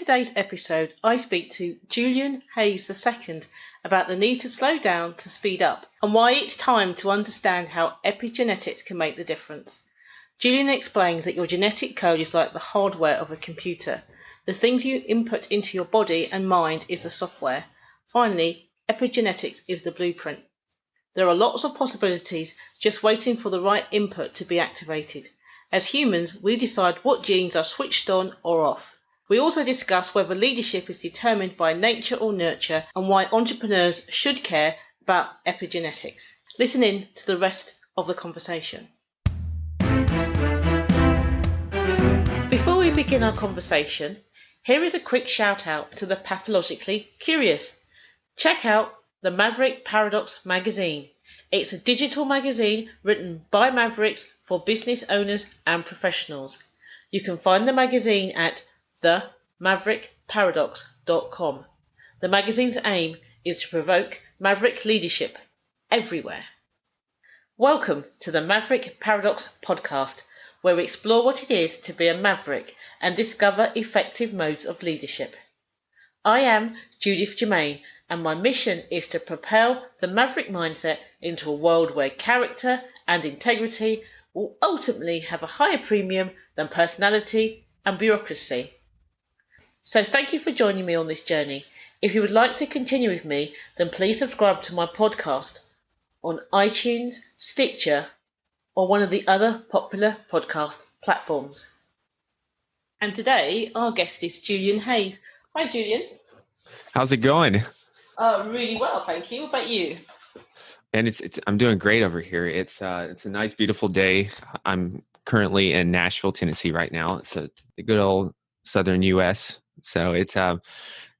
today's episode, I speak to Julian Hayes II about the need to slow down to speed up and why it's time to understand how epigenetics can make the difference. Julian explains that your genetic code is like the hardware of a computer. The things you input into your body and mind is the software. Finally, epigenetics is the blueprint. There are lots of possibilities just waiting for the right input to be activated. As humans, we decide what genes are switched on or off. We also discuss whether leadership is determined by nature or nurture and why entrepreneurs should care about epigenetics. Listen in to the rest of the conversation. Before we begin our conversation, here is a quick shout out to the pathologically curious. Check out the Maverick Paradox magazine. It's a digital magazine written by Mavericks for business owners and professionals. You can find the magazine at themaverickparadox.com. The magazine's aim is to provoke maverick leadership everywhere. Welcome to the Maverick Paradox podcast, where we explore what it is to be a maverick and discover effective modes of leadership. I am Judith Germain, and my mission is to propel the maverick mindset into a world where character and integrity will ultimately have a higher premium than personality and bureaucracy. So thank you for joining me on this journey. If you would like to continue with me, then please subscribe to my podcast on iTunes, Stitcher, or one of the other popular podcast platforms. And today, our guest is Julian Hayes. Hi, Julian. How's it going? Really well, thank you. What about you? And I'm doing great over here. It's a nice, beautiful day. I'm currently in Nashville, Tennessee right now. It's the good old southern U.S. So it's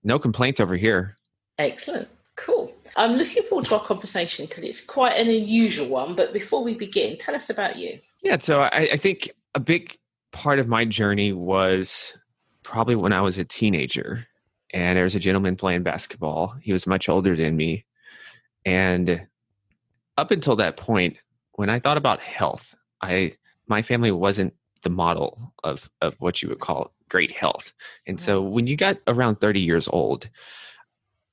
no complaints over here. Excellent. Cool. I'm looking forward to our conversation because it's quite an unusual one. But before we begin, tell us about you. Yeah, so I think a big part of my journey was probably when I was a teenager. And there was a gentleman playing basketball. He was much older than me. And up until that point, when I thought about health, my family wasn't the model of what you would call great health. And so when you got around 30 years old,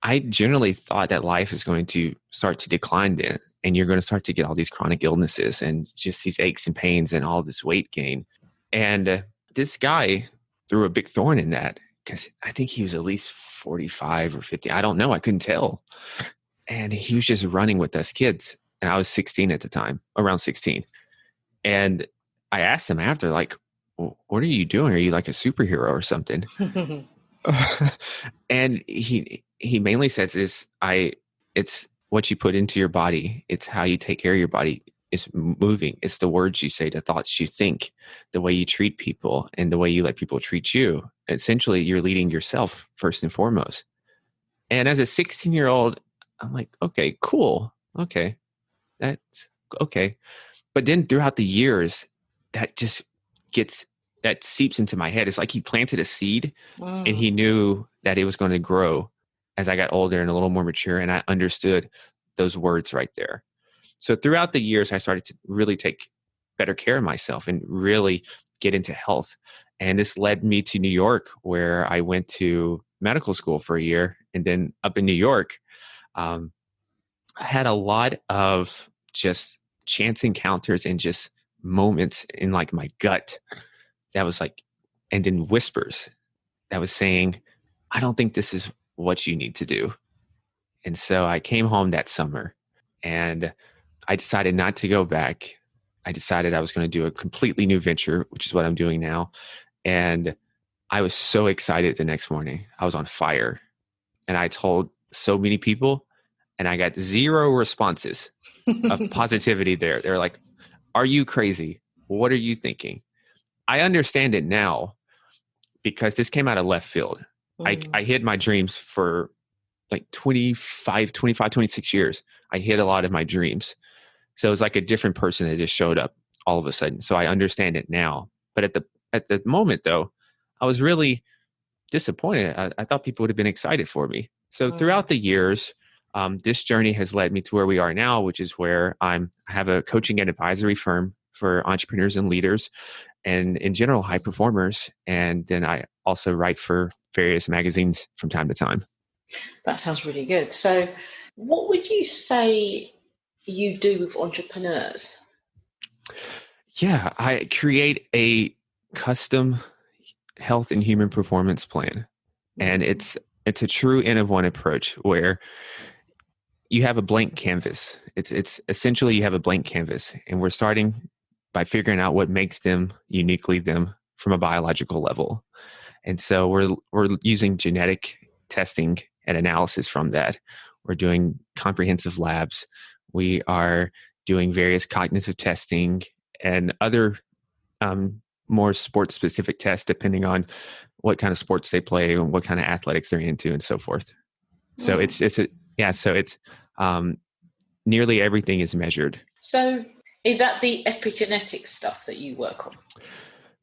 I generally thought that life is going to start to decline then. And you're going to start to get all these chronic illnesses and just these aches and pains and all this weight gain. And this guy threw a big thorn in that because I think he was at least 45 or 50. I don't know. I couldn't tell. And he was just running with us kids. And I was 16 at the time, around 16. And I asked him after, like, what are you doing? Are you like a superhero or something? And he mainly says it's what you put into your body. It's how you take care of your body. It's moving. It's the words you say, the thoughts you think, the way you treat people, and the way you let people treat you. Essentially, you're leading yourself first and foremost. And as a 16-year-old, I'm like, okay, cool. Okay. That's okay. But then throughout the years, that seeps into my head. It's like he planted a seed and he knew that it was going to grow as I got older and a little more mature. And I understood those words right there. So throughout the years, I started to really take better care of myself and really get into health. And this led me to New York, where I went to medical school for a year. And then up in New York, I had a lot of just chance encounters and just moments in like my gut that was like, and then whispers that was saying, I don't think this is what you need to do. And so I came home that summer and I decided not to go back. I decided I was going to do a completely new venture, which is what I'm doing now. And I was so excited the next morning. I was on fire. And I told so many people, and I got zero responses of positivity there. They're like, are you crazy? What are you thinking? I understand it now because this came out of left field. I hid my dreams for like 26 years. I hid a lot of my dreams. So it was like a different person that just showed up all of a sudden. So I understand it now. But at the moment, though, I was really disappointed. I thought people would have been excited for me. So throughout the years, this journey has led me to where we are now, which is where I have a coaching and advisory firm for entrepreneurs and leaders and in general high performers. And then I also write for various magazines from time to time. That sounds really good. So what would you say you do with entrepreneurs? Yeah, I create a custom health and human performance plan. And it's a true N of one approach where you have a blank canvas. It's essentially you have a blank canvas, and we're starting by figuring out what makes them uniquely them from a biological level. And so we're using genetic testing and analysis from that. We're doing comprehensive labs. We are doing various cognitive testing and other more sports specific tests depending on what kind of sports they play and what kind of athletics they're into and so forth. So it's nearly everything is measured. So is that the epigenetics stuff that you work on?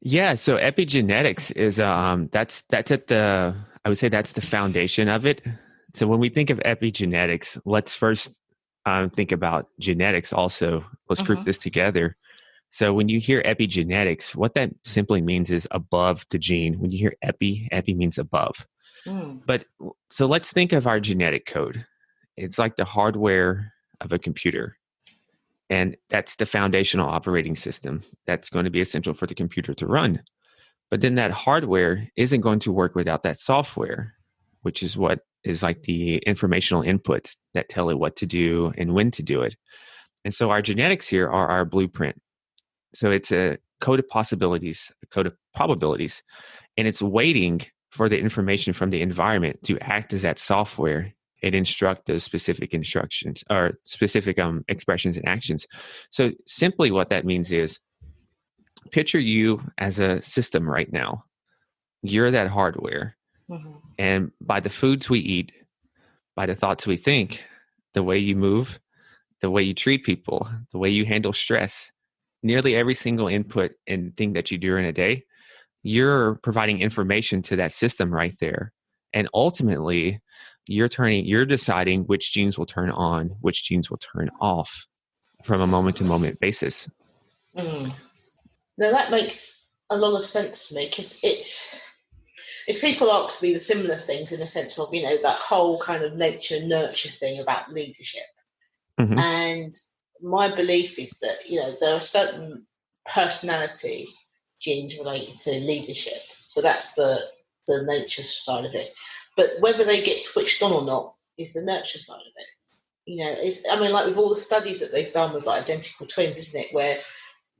Yeah. So epigenetics is that's at the, I would say that's the foundation of it. So when we think of epigenetics, let's first think about genetics also. Let's group this together. So when you hear epigenetics, what that simply means is above the gene. When you hear epi means above. But so let's think of our genetic code. It's like the hardware of a computer. And that's the foundational operating system that's going to be essential for the computer to run. But then that hardware isn't going to work without that software, which is what is like the informational inputs that tell it what to do and when to do it. And so our genetics here are our blueprint. So it's a code of possibilities, a code of probabilities, and it's waiting for the information from the environment to act as that software and instruct those specific instructions or specific expressions and actions. So simply what that means is picture you as a system right now. You're that hardware. And by the foods we eat, by the thoughts we think, the way you move, the way you treat people, the way you handle stress, nearly every single input and thing that you do in a day, you're providing information to that system right there. And ultimately, you're deciding which genes will turn on, which genes will turn off from a moment to moment basis. Now that makes a lot of sense to me, because it's people ask me the similar things in the sense of, that whole kind of nature nurture thing about leadership. And my belief is that, there are certain personality genes related to leadership. So that's the nature side of it. But whether they get switched on or not is the nurture side of it. Like with all the studies that they've done with like identical twins, isn't it? Where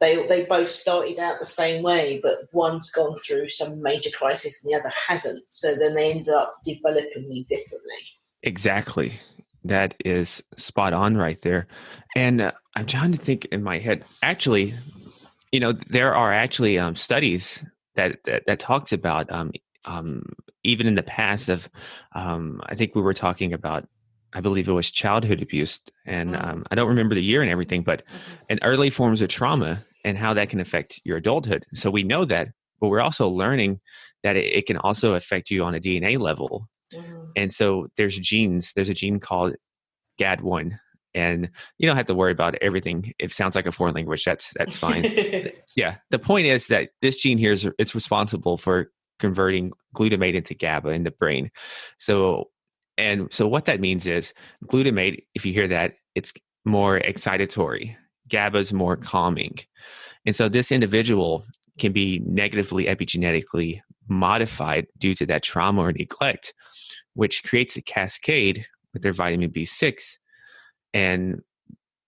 they both started out the same way, but one's gone through some major crisis and the other hasn't. So then they end up developing differently. Exactly. That is spot on right there. And I'm trying to think in my head, actually, there are actually studies that talks about even in the past of, I think we were talking about, I believe it was childhood abuse. And I don't remember the year and everything, but in early forms of trauma and how that can affect your adulthood. So we know that, but we're also learning that it can also affect you on a DNA level. And so there's genes. There's a gene called GAD1. And you don't have to worry about everything. If it sounds like a foreign language, that's fine. Yeah. The point is that this gene here it's responsible for converting glutamate into GABA in the brain. So what that means is glutamate, if you hear that, it's more excitatory. GABA is more calming. And so this individual can be negatively epigenetically modified due to that trauma or neglect, which creates a cascade with their vitamin B6. And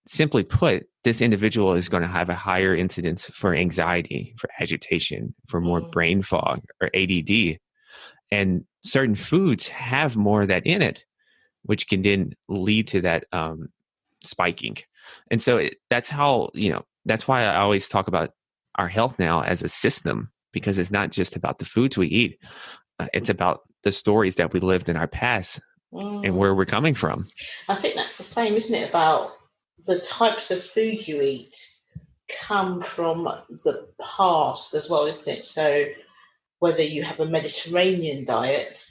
simply put, this individual is going to have a higher incidence for anxiety, for agitation, for more brain fog or ADD. And certain foods have more of that in it, which can then lead to that spiking. And so that's how, that's why I always talk about our health now as a system, because it's not just about the foods we eat. It's about the stories that we lived in our past and where we're coming from. I think that's the same, isn't it? About the types of food you eat come from the past as well, isn't it? So whether you have a Mediterranean diet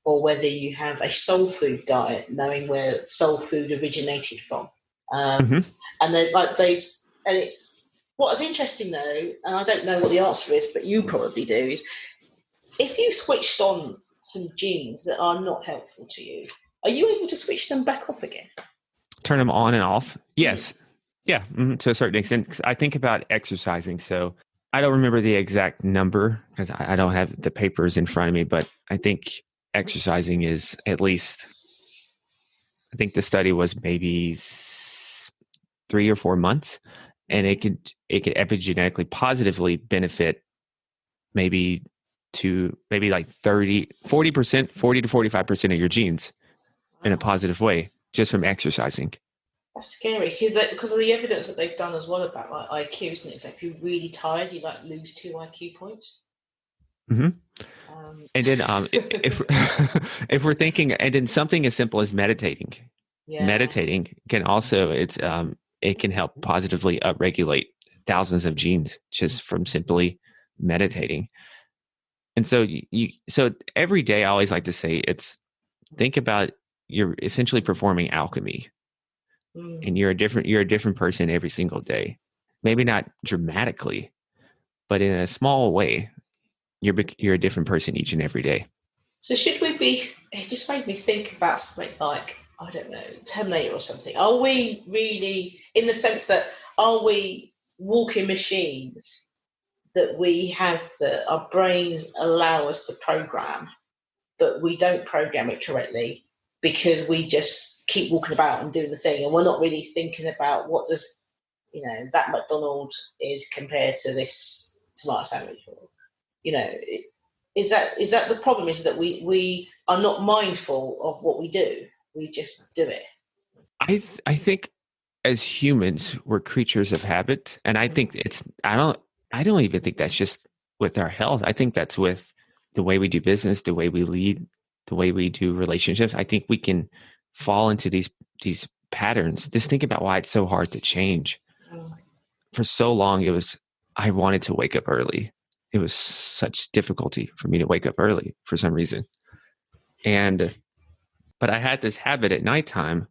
or whether you have a soul food diet, knowing where soul food originated from. And it's what's interesting though, and I don't know what the answer is, but you probably do, is if you switched on some genes that are not helpful to you, are you able to switch them back off again? Turn them on and off? Yes. Yeah, to a certain extent. I think about exercising. So I don't remember the exact number because I don't have the papers in front of me, but I think exercising is at least, I think the study was maybe 3 or 4 months, and it could epigenetically positively benefit maybe like 40% to 45% of your genes in a positive way just from exercising. That's scary because of the evidence that they've done as well about like IQ, isn't it? So if you're really tired, you like lose 2 IQ points. And then if we're thinking, and then something as simple as meditating. Meditating can also it can help positively upregulate thousands of genes just from simply meditating. And so so every day I always like to say think about you're essentially performing alchemy. And you're a different person every single day. Maybe not dramatically, but in a small way, you're a different person each and every day. So should we be? It just made me think about something like, I don't know, Terminator or something. Are we really, in the sense that, are we walking machines that we have that our brains allow us to program, but we don't program it correctly because we just keep walking about and doing the thing, and we're not really thinking about what does, that McDonald's is compared to this tomato sandwich, or, is that the problem? Is that we are not mindful of what we do? We just do it. I think as humans, we're creatures of habit, and I think I don't even think that's just with our health. I think that's with the way we do business, the way we lead, the way we do relationships. I think we can fall into these patterns. Just think about why it's so hard to change. For so long, I wanted to wake up early. It was such difficulty for me to wake up early for some reason. But I had this habit at nighttime.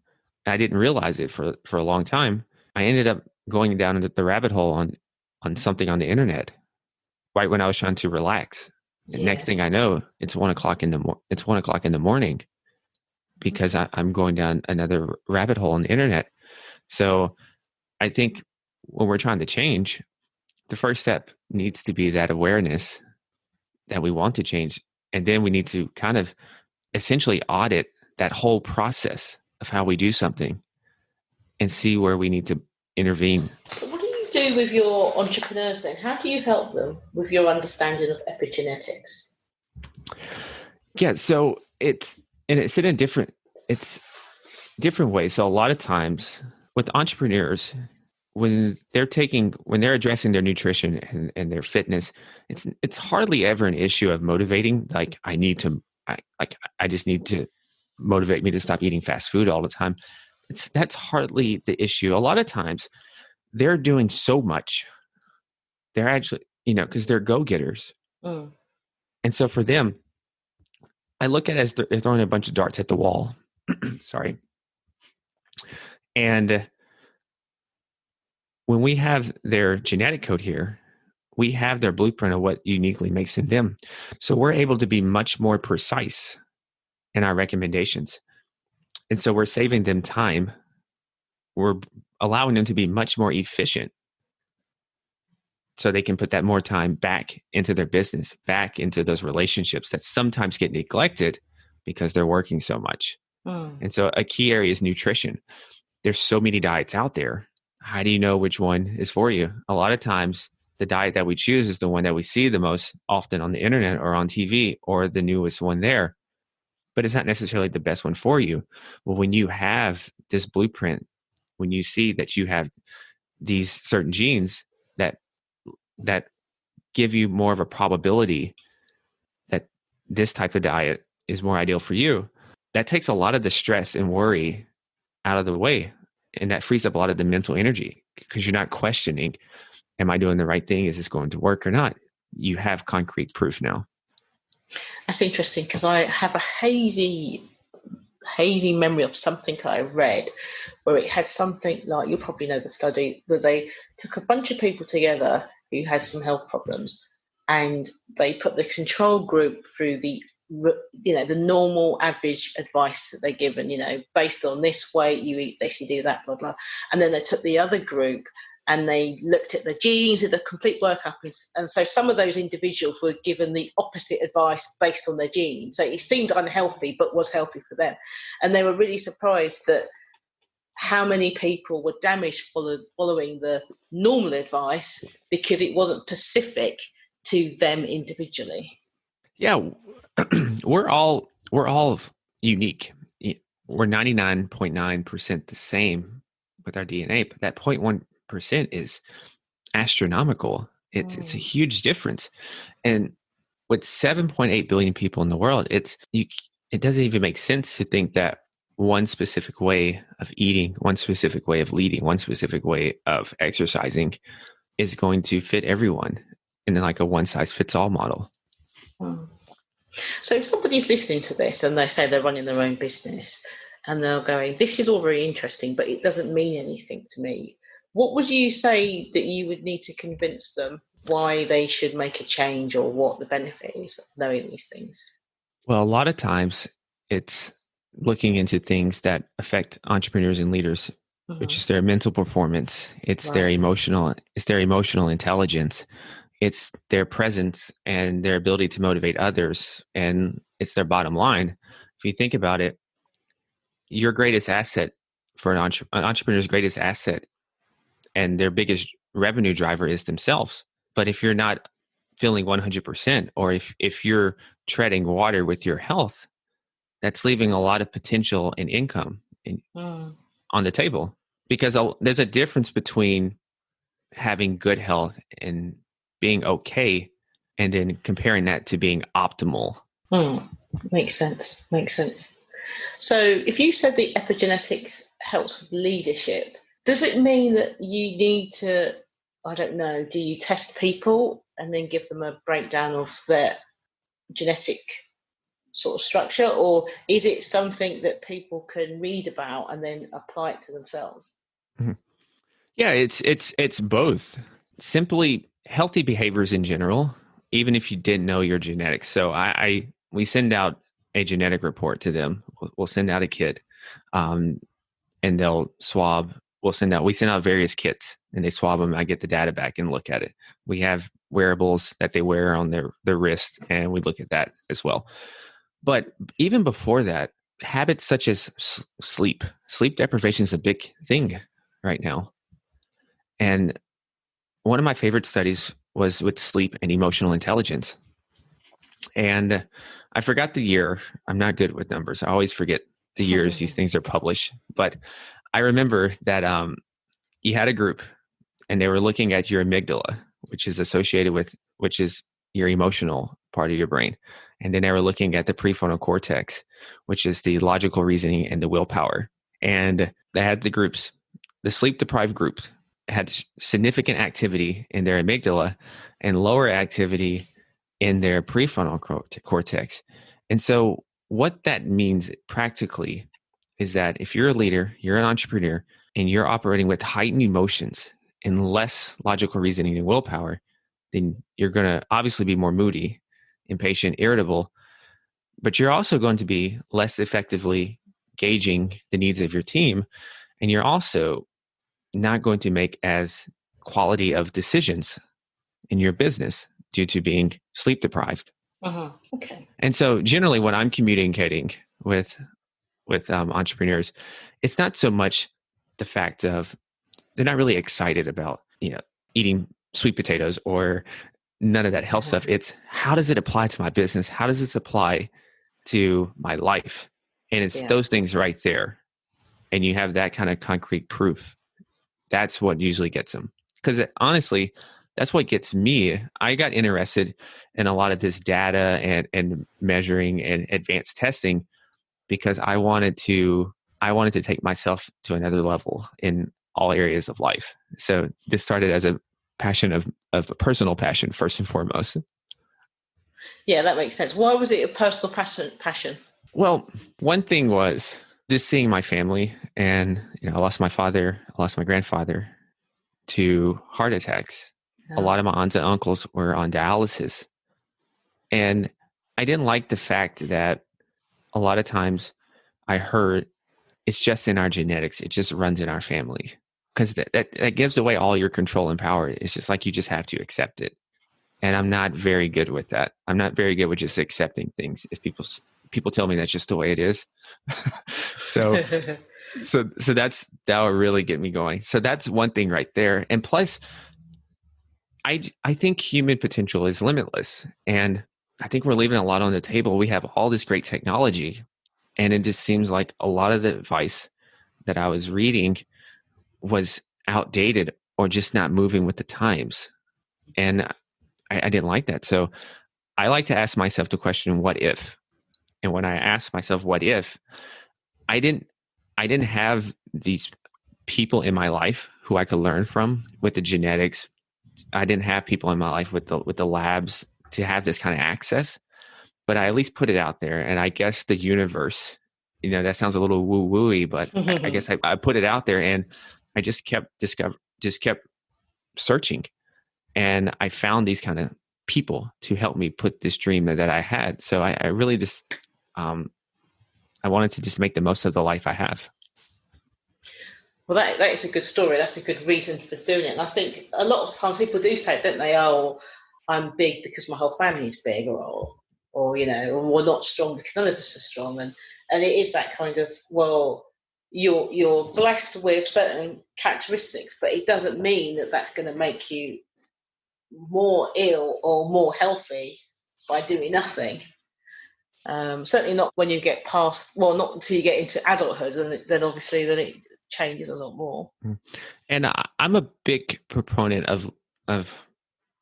I didn't realize it for a long time. I ended up going down into the rabbit hole on something on the internet right when I was trying to relax. And next thing I know, it's 1 o'clock in the morning because I'm going down another rabbit hole on the internet. So I think when we're trying to change, the first step needs to be that awareness that we want to change. And then we need to kind of essentially audit that whole process of how we do something and see where we need to intervene. So what do you do with your entrepreneurs then? How do you help them with your understanding of epigenetics? Yeah, so it's in a different way. So a lot of times with entrepreneurs, when they're addressing their nutrition and their fitness, it's hardly ever an issue of motivating. Like I just need to motivate me to stop eating fast food all the time. That's hardly the issue. A lot of times they're doing so much. They're actually, because they're go-getters. And so for them, I look at it as they're throwing a bunch of darts at the wall. Sorry. And when we have their genetic code here, we have their blueprint of what uniquely makes them. So we're able to be much more precise in our recommendations. And so we're saving them time. We're allowing them to be much more efficient so they can put that more time back into their business, back into those relationships that sometimes get neglected because they're working so much. And so a key area is nutrition. There's so many diets out there. How do you know which one is for you? A lot of times the diet that we choose is the one that we see the most often on the internet or on TV or the newest one there, but it's not necessarily the best one for you. Well, when you have this blueprint, when you see that you have these certain genes that give you more of a probability that this type of diet is more ideal for you, that takes a lot of the stress and worry out of the way. And that frees up a lot of the mental energy because you're not questioning, am I doing the right thing? Is this going to work or not? You have concrete proof now. That's interesting because I have a hazy memory of something I read where it had something like, you'll probably know the study, where they took a bunch of people together who had some health problems and they put the control group through the the normal average advice that they're given, based on this weight, you eat this, you do that, blah, blah. And then they took the other group and they looked at the genes, did a complete workup. And so some of those individuals were given the opposite advice based on their genes. So it seemed unhealthy, but was healthy for them. And they were really surprised that how many people were damaged following the normal advice because it wasn't specific to them individually. Yeah, we're all unique. We're 99.9% the same with our DNA, but that 0.1% is astronomical. It's a huge difference. And with 7.8 billion people in the world, it doesn't even make sense to think that one specific way of eating, one specific way of leading, one specific way of exercising is going to fit everyone in like a one-size-fits-all model. So if somebody's listening to this and they say they're running their own business and they're going, this is all very interesting, but it doesn't mean anything to me, what would you say that you would need to convince them why they should make a change or what the benefit is of knowing these things? Well, a lot of times it's looking into things that affect entrepreneurs and leaders, which is their mental performance. It's their emotional intelligence. It's their presence and their ability to motivate others. And it's their bottom line. If you think about it, your greatest asset for an entrepreneur's greatest asset and their biggest revenue driver is themselves. But if you're not feeling 100%, or if you're treading water with your health, that's leaving a lot of potential and income on the table, because there's a difference between having good health and being okay, and then comparing that to being optimal. Makes sense. So if you said the epigenetics helps with leadership, does it mean that you need to, I don't know, do you test people and then give them a breakdown of their genetic sort of structure, or is it something that people can read about and then apply it to themselves? Yeah, it's both. Simply healthy behaviors in general, even if you didn't know your genetics. So we send out a genetic report to them. We'll send out a kit, and they'll swab. We send out various kits, and they swab them. I get the data back and look at it. We have wearables that they wear on their wrist, and we look at that as well. But even before that, habits such as sleep deprivation is a big thing right now. And one of my favorite studies was with sleep and emotional intelligence. And I forgot the year. I'm not good with numbers. I always forget the years these things are published. But I remember that you had a group and they were looking at your amygdala, which is your emotional part of your brain. And then they were looking at the prefrontal cortex, which is the logical reasoning and the willpower. And they had the groups. The sleep-deprived group had significant activity in their amygdala and lower activity in their prefrontal cortex. And so what that means practically is that if you're a leader, you're an entrepreneur, and you're operating with heightened emotions and less logical reasoning and willpower, then you're going to obviously be more moody, impatient, irritable, but you're also going to be less effectively gauging the needs of your team. And you're also not going to make as quality of decisions in your business due to being sleep deprived. Okay. And so generally when I'm communicating with entrepreneurs, it's not so much the fact of they're not really excited about, eating sweet potatoes or none of that health stuff. It's how does it apply to my business? How does this apply to my life? And it's those things right there. And you have that kind of concrete proof. That's what usually gets them. Because honestly, that's what gets me. I got interested in a lot of this data and measuring and advanced testing because I wanted to take myself to another level in all areas of life. So this started as a passion of a personal passion, first and foremost. Yeah, that makes sense. Why was it a personal passion? Well, one thing was just seeing my family, and I lost my father, I lost my grandfather to heart attacks. A lot of my aunts and uncles were on dialysis. And I didn't like the fact that a lot of times I heard it's just in our genetics. It just runs in our family, because that gives away all your control and power. It's just like you just have to accept it. And I'm not very good with that. I'm not very good with just accepting things. If people tell me that's just the way it is. so that would really get me going. So that's one thing right there. And plus, I think human potential is limitless. And I think we're leaving a lot on the table. We have all this great technology, and it just seems like a lot of the advice that I was reading was outdated or just not moving with the times. And I didn't like that. So I like to ask myself the question, what if? And when I ask myself, what if, I didn't have these people in my life who I could learn from with the genetics. I didn't have people in my life with the labs to have this kind of access, but I at least put it out there. And I guess the universe, that sounds a little woo-wooey, but I guess I put it out there, and I just kept searching. And I found these kind of people to help me put this dream that I had. So I really just, I wanted to just make the most of the life I have. Well, that is a good story. That's a good reason for doing it. And I think a lot of times people do say, don't they, oh, I'm big because my whole family's big, or we're not strong because none of us are strong. And it is that kind of, well, you're blessed with certain characteristics, but it doesn't mean that that's going to make you more ill or more healthy by doing nothing. Certainly not when you get past, well, not until you get into adulthood, and then obviously it changes a lot more. And I'm a big proponent of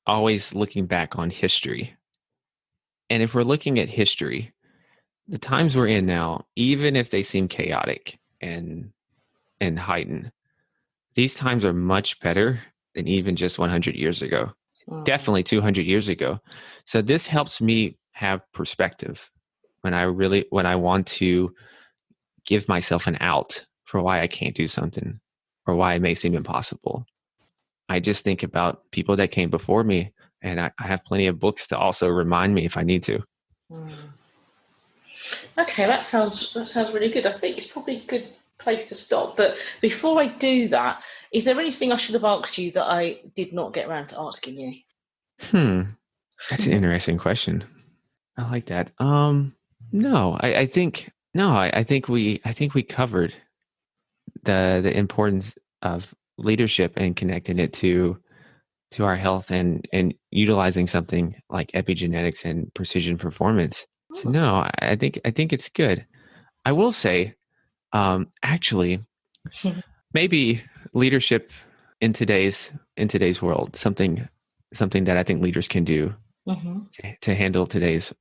always looking back on history. And if we're looking at history, the times we're in now, even if they seem chaotic and heightened, these times are much better than even just 100 years ago. Definitely 200 years ago. So this helps me have perspective when I want to give myself an out for why I can't do something or why it may seem impossible. I just think about people that came before me, and I have plenty of books to also remind me if I need to. Okay, that sounds really good. I think it's probably a good place to stop. But before I do that, is there anything I should have asked you that I did not get around to asking you? That's an interesting question. I like that. No, I think we covered the importance of leadership and connecting it to our health and utilizing something like epigenetics and precision performance. So no, I think it's good. I will say, actually, maybe leadership in today's world, something that I think leaders can do to handle today's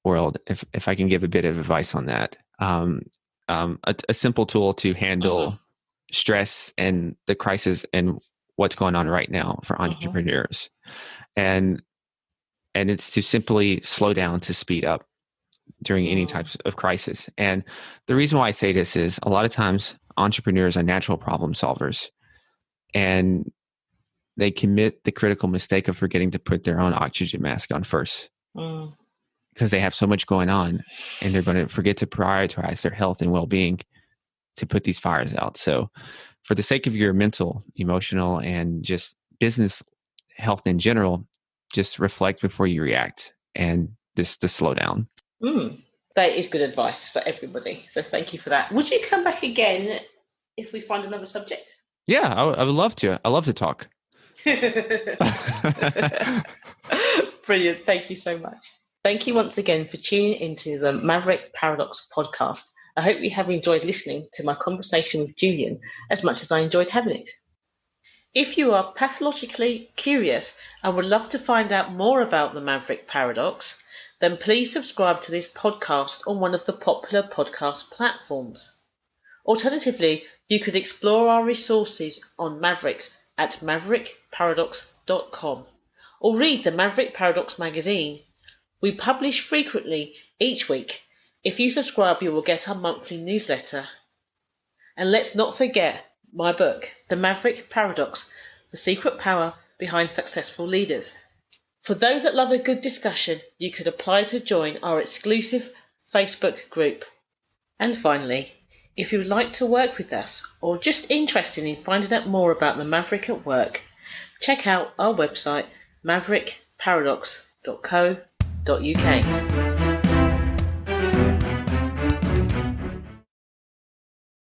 world. If I can give a bit of advice on that, a simple tool to handle stress and the crisis and what's going on right now for entrepreneurs, and it's to simply slow down to speed up during any types of crisis. And the reason why I say this is a lot of times entrepreneurs are natural problem solvers, and they commit the critical mistake of forgetting to put their own oxygen mask on first because they have so much going on, and they're going to forget to prioritize their health and well-being to put these fires out. So for the sake of your mental, emotional, and just business health in general, just reflect before you react and just to slow down. That is good advice for everybody. So thank you for that. Would you come back again if we find another subject? Yeah, I would love to. I love to talk. Brilliant. Thank you so much. Thank you once again for tuning into the Maverick Paradox podcast. I hope you have enjoyed listening to my conversation with Julian as much as I enjoyed having it. If you are pathologically curious and would love to find out more about the Maverick Paradox, then please subscribe to this podcast on one of the popular podcast platforms. Alternatively, you could explore our resources on Mavericks at maverickparadox.com or read the Maverick Paradox magazine. We publish frequently each week. If you subscribe, you will get our monthly newsletter. And let's not forget my book, The Maverick Paradox, The Secret Power Behind Successful Leaders. For those that love a good discussion, you could apply to join our exclusive Facebook group. And finally, if you would like to work with us or just interested in finding out more about the Maverick at work, check out our website maverickparadox.co.uk.